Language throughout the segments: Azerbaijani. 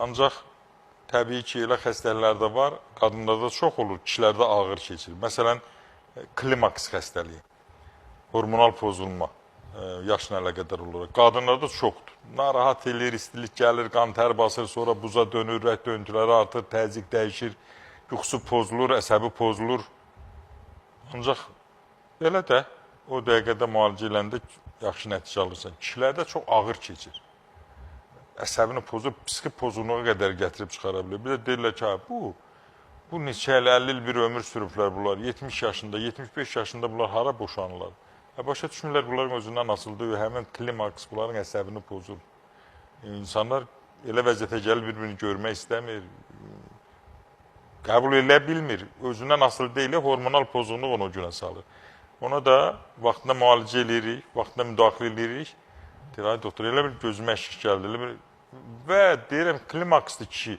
Ancaq təbii ki, elə xəstəliklər də var, qadınlarda çox olur, kişilərdə ağır keçir. Məsələn, klimaks xəstəliyi, hormonal pozulma, yaşla əlaqədar olaraq. Qadınlarda çoxdur. Narahat edir, istilik gəlir, qan tər basır, sonra buza dönür, rədd döntüləri artır, təzyiq dəyişir, yuxusu pozulur, əsəbi pozulur. Ancaq belə də o dəqiqədə müalicə eləndə yaxşı nəticə alırsan. Kişilərdə çox ağır keçir. Əsəbini pozub, psixi pozulluğa qədər gətirib çıxara bilir. Bir də deyirlər ki, bu neçə il, 50 il bir ömür sürüblər bunlar. 70 yaşında, 75 yaşında bunlar hara boşanırlar. Başa düşmürlər bunların özündən asıldığı, həmin klimaks bunların əsəbini pozur. İnsanlar elə vəziyyətə gəlir, bir-birini görmək istəmir, qəbul elə bilmir. Özündən asılı deyil, hormonal pozğunluq onu o günə salır. Ona da vaxtında müalicə edirik, vaxtında müdaxilə edirik. Deyir, ay doktor, elə bir gözümə əşik gəldi. Və deyirəm, klimaksdır ki,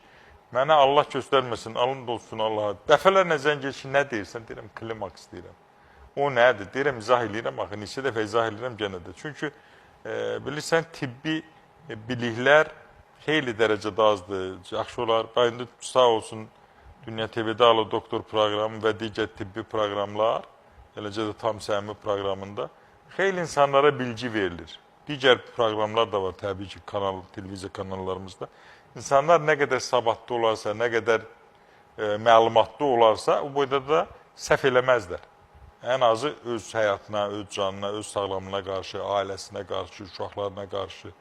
mənə Allah göstərməsin, alın olsun Allaha. Dəfələrlə zəng gəlir ki, nə deyirsən? Deyirəm, klimaks deyirəm. O nədir? Deyirəm, izah edirəm, axı, neçə dəfə izah edirəm gənə də. Çünki bilirsən, tibbi biliklər xeyli dərəcədə azdır, yaxşı olar. Qayında sağ olsun, Dünya TV-də Alo Doktor proqramı və digər tibbi proqramlar, eləcə də Tam Səmimi proqramında xeyli insanlara bilgi verilir. Digər proqramlar da var təbii ki, televiziya kanallarımızda. İnsanlar nə qədər savadlı olarsa, nə qədər məlumatlı olarsa, o boyda da səhv eləməzlər. Ən azı öz həyatına, öz canına, öz sağlamlığına qarşı, ailəsinə qarşı, uşaqlarına qarşı.